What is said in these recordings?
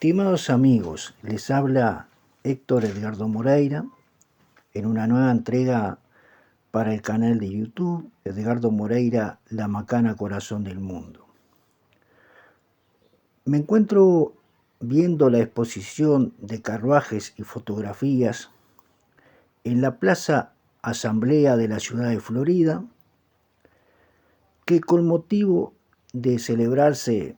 Estimados amigos, les habla Héctor Edgardo Moreira en una nueva entrega para el canal de YouTube Edgardo Moreira, La Macana Corazón del Mundo. Me encuentro viendo la exposición de carruajes y fotografías en la Plaza Asamblea de la ciudad de Florida, que con motivo de celebrarse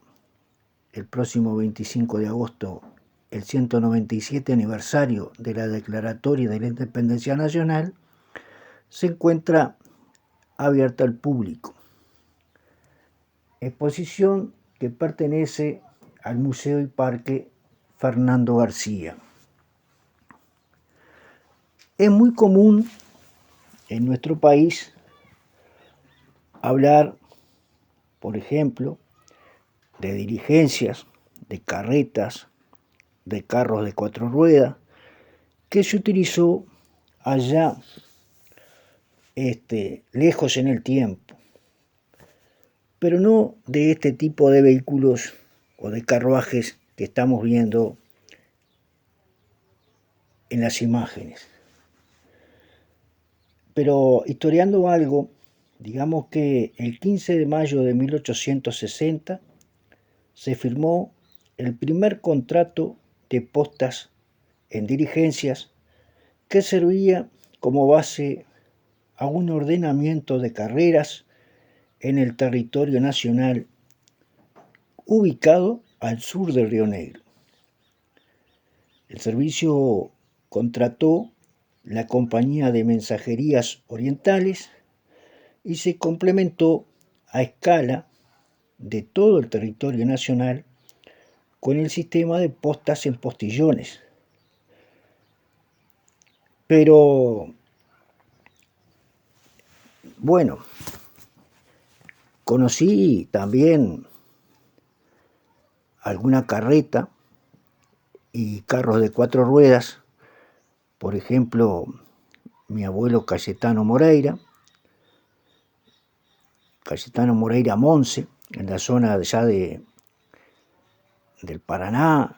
el próximo 25 de agosto el 197 aniversario de la Declaratoria de la Independencia Nacional, se encuentra abierta al público. Exposición que pertenece al Museo y Parque Fernando García. Es muy común en nuestro país hablar, por ejemplo, de diligencias, de carretas, de carros de 4 ruedas, que se utilizó allá lejos en el tiempo, pero no de este tipo de vehículos o de carruajes que estamos viendo en las imágenes. Pero historiando algo, digamos que el 15 de mayo de 1860 se firmó el primer contrato de postas en diligencias que servía como base a un ordenamiento de carreras en el territorio nacional ubicado al sur del Río Negro. El servicio contrató la Compañía de Mensajerías Orientales y se complementó a escala de todo el territorio nacional con el sistema de postas en postillones. Pero, bueno, conocí también alguna carreta y carros de 4 ruedas, por ejemplo, mi abuelo Cayetano Moreira Monse, en la zona allá del Paraná,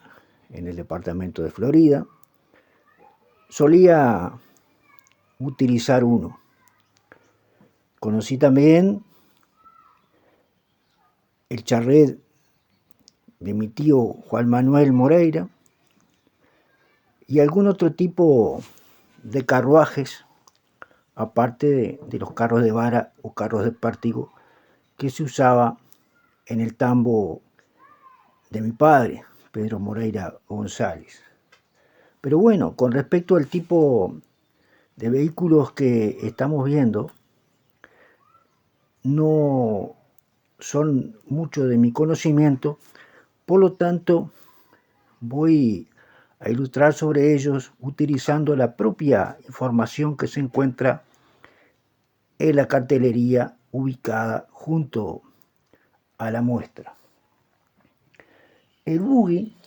en el departamento de Florida, solía utilizar uno. Conocí también el charret de mi tío Juan Manuel Moreira y algún otro tipo de carruajes, aparte de los carros de vara o carros de pértigo que se usaba en el tambo de mi padre, Pedro Moreira González. Pero bueno, con respecto al tipo de vehículos que estamos viendo, no son mucho de mi conocimiento, por lo tanto voy a ilustrar sobre ellos utilizando la propia información que se encuentra en la cartelería ubicada junto a la muestra. El buggy,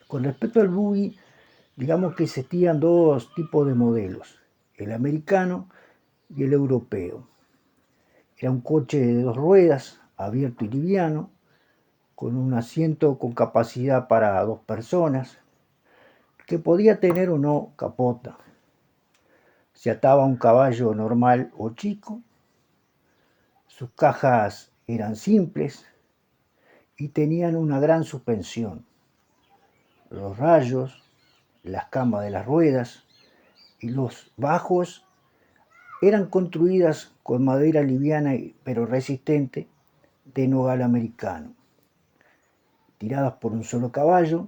con respecto al buggy, digamos que existían dos tipos de modelos, el americano y el europeo. Era un coche de 2 ruedas, abierto y liviano, con un asiento con capacidad para 2 personas, que podía tener o no capota. Se ataba a un caballo normal o chico, sus cajas eran simples y tenían una gran suspensión. Los rayos, las camas de las ruedas y los bajos eran construidas con madera liviana pero resistente de nogal americano, tiradas por un solo caballo,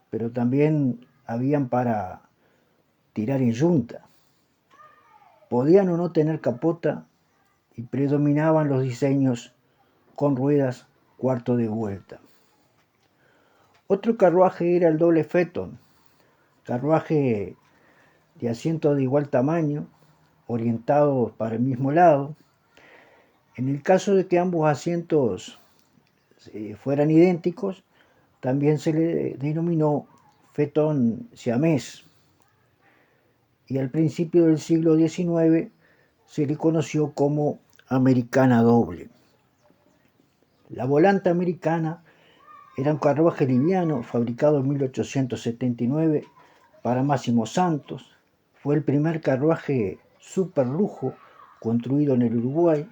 pero también habían para tirar en yunta. Podían o no tener capota y predominaban los diseños con ruedas cuarto de vuelta. Otro carruaje era el doble Phaeton, carruaje de asientos de igual tamaño, orientados para el mismo lado. En el caso de que ambos asientos fueran idénticos, también se le denominó Phaeton siamés. Y al principio del siglo XIX se le conoció como americana doble. La volante americana Era un carruaje liviano fabricado en 1879 para Máximo Santos. Fue el primer carruaje superlujo construido en el Uruguay,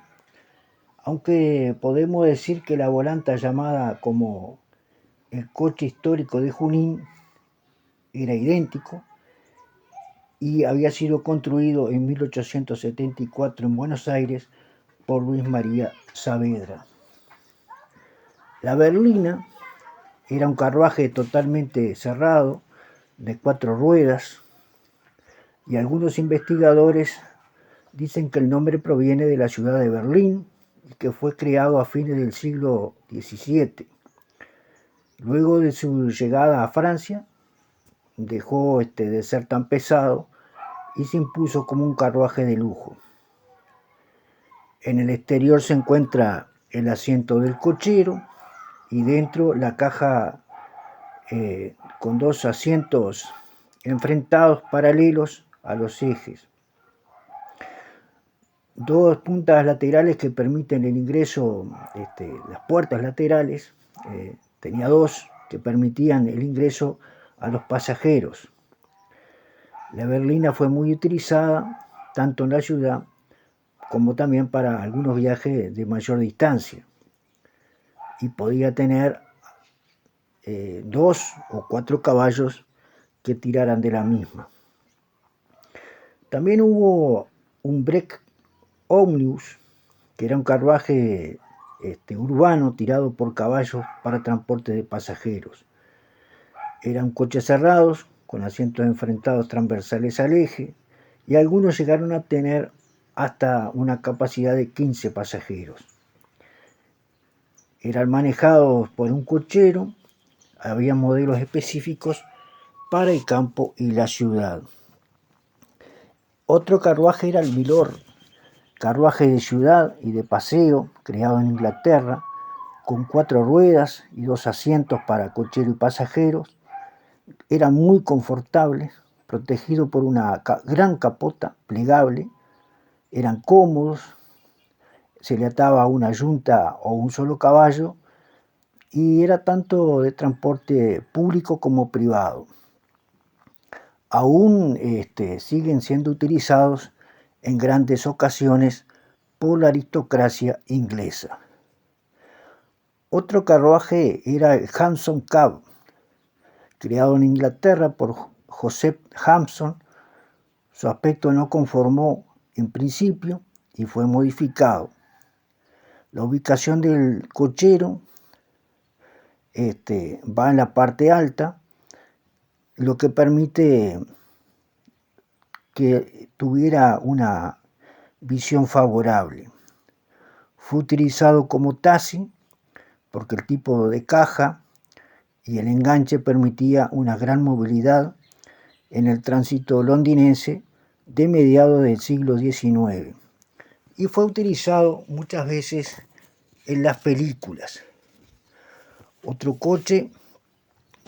aunque podemos decir que la volanta llamada como el coche histórico de Junín era idéntico y había sido construido en 1874 en Buenos Aires por Luis María Saavedra. La berlina era un carruaje totalmente cerrado, de 4 ruedas, y algunos investigadores dicen que el nombre proviene de la ciudad de Berlín y que fue creado a fines del siglo XVII. Luego de su llegada a Francia, dejó de ser tan pesado y se impuso como un carruaje de lujo. En el exterior se encuentra el asiento del cochero y dentro la caja con 2 asientos enfrentados paralelos a los ejes. 2 puntas laterales que permiten el ingreso, las puertas laterales, tenía 2 que permitían el ingreso a los pasajeros. La berlina fue muy utilizada tanto en la ciudad como también para algunos viajes de mayor distancia y podía tener 2 o 4 caballos que tiraran de la misma. También hubo un break ómnibus, que era un carruaje urbano tirado por caballos para transporte de pasajeros. Eran coches cerrados, con asientos enfrentados transversales al eje, y algunos llegaron a tener hasta una capacidad de 15 pasajeros. Eran manejados por un cochero, había modelos específicos para el campo y la ciudad. Otro carruaje era el Milord, carruaje de ciudad y de paseo, creado en Inglaterra, con 4 ruedas y 2 asientos para cochero y pasajeros. Eran muy confortables, protegidos por una gran capota plegable, eran cómodos, se le ataba una yunta o un solo caballo y era tanto de transporte público como privado. Aún siguen siendo utilizados en grandes ocasiones por la aristocracia inglesa. Otro carruaje era el Hampton Cab, creado en Inglaterra por Joseph Hampton. Su aspecto no conformó en principio y fue modificado. La ubicación del cochero va en la parte alta, lo que permite que tuviera una visión favorable. Fue utilizado como taxi porque el tipo de caja y el enganche permitía una gran movilidad en el tránsito londinense de mediados del siglo XIX y fue utilizado muchas veces en las películas. Otro coche,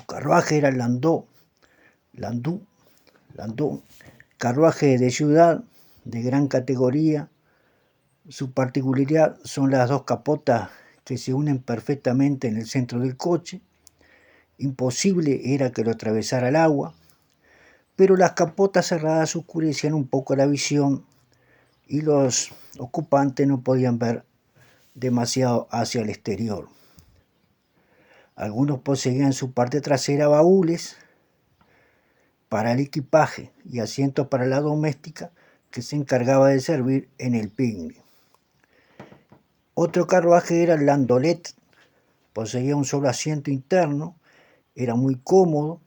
carruaje, era el Landau, carruaje de ciudad de gran categoría. Su particularidad son las 2 capotas que se unen perfectamente en el centro del coche. Imposible era que lo atravesara el agua, pero las capotas cerradas oscurecían un poco la visión y los ocupantes no podían ver demasiado hacia el exterior. Algunos poseían en su parte trasera baúles para el equipaje y asientos para la doméstica que se encargaba de servir en el picnic. Otro carruaje era el Landolet, poseía un solo asiento interno, era muy cómodo,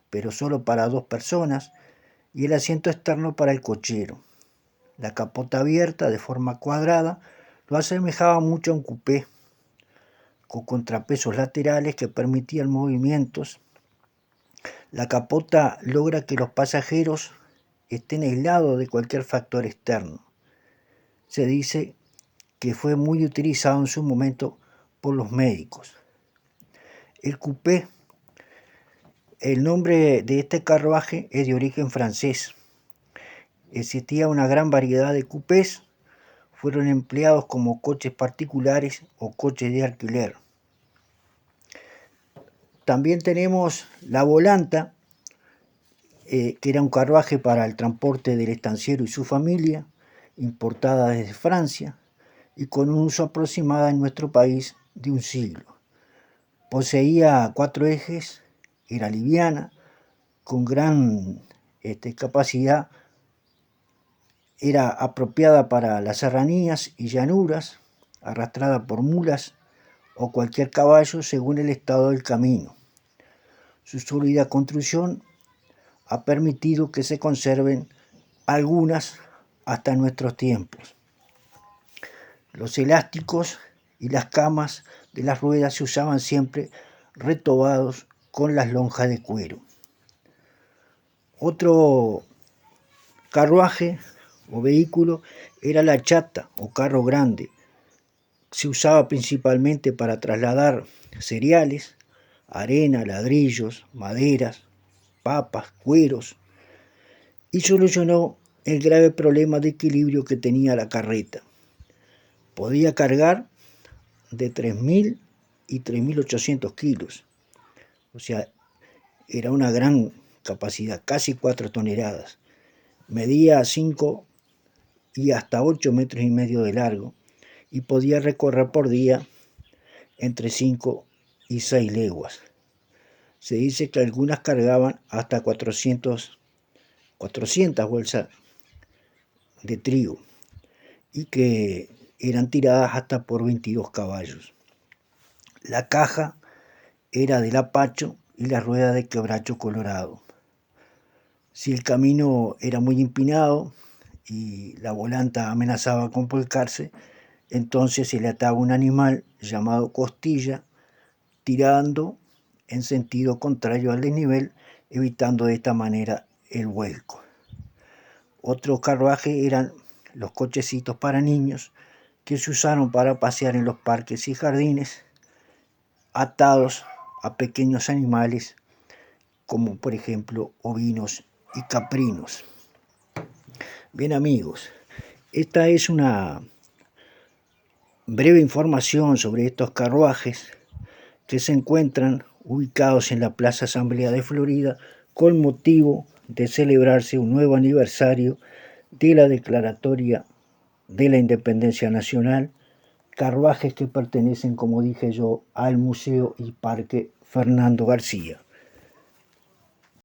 pero solo para 2 personas, y el asiento externo para el cochero. La capota abierta de forma cuadrada lo asemejaba mucho a un coupé, con contrapesos laterales que permitían movimientos. La capota logra que los pasajeros estén aislados de cualquier factor externo. Se dice que fue muy utilizado en su momento por los médicos. El coupé, el nombre de este carruaje es de origen francés. Existía una gran variedad de coupés, fueron empleados como coches particulares o coches de alquiler. También tenemos la volanta, que era un carruaje para el transporte del estanciero y su familia, importada desde Francia, y con un uso aproximado en nuestro país de un siglo. Poseía 4 ejes, era liviana, con gran capacidad, era apropiada para las serranías y llanuras, arrastrada por mulas o cualquier caballo según el estado del camino. Su sólida construcción ha permitido que se conserven algunas hasta nuestros tiempos. Los elásticos y las camas de las ruedas se usaban siempre retobados con las lonjas de cuero. Otro carruaje o vehículo era la chata o carro grande. Se usaba principalmente para trasladar cereales, arena, ladrillos, maderas, papas, cueros, y solucionó el grave problema de equilibrio que tenía la carreta. Podía cargar de 3.000 y 3.800 kilos, o sea, era una gran capacidad, casi 4 toneladas. Medía 5 y hasta 8 metros y medio de largo y podía recorrer por día entre 5 y 6 leguas. Se dice que algunas cargaban hasta 400 bolsas de trigo y que eran tiradas hasta por 22 caballos. La caja era de lapacho y la rueda de quebracho colorado. Si el camino era muy empinado y la volanta amenazaba con volcarse, entonces se le ataba un animal llamado costilla, tirando en sentido contrario al desnivel, evitando de esta manera el vuelco. Otro carruaje eran los cochecitos para niños, que se usaron para pasear en los parques y jardines, atados a pequeños animales como por ejemplo ovinos y caprinos. Bien amigos, esta es una breve información sobre estos carruajes que se encuentran ubicados en la Plaza Asamblea de Florida con motivo de celebrarse un nuevo aniversario de la Declaratoria de la Independencia Nacional, carruajes que pertenecen, como dije yo, al Museo y Parque Fernando García.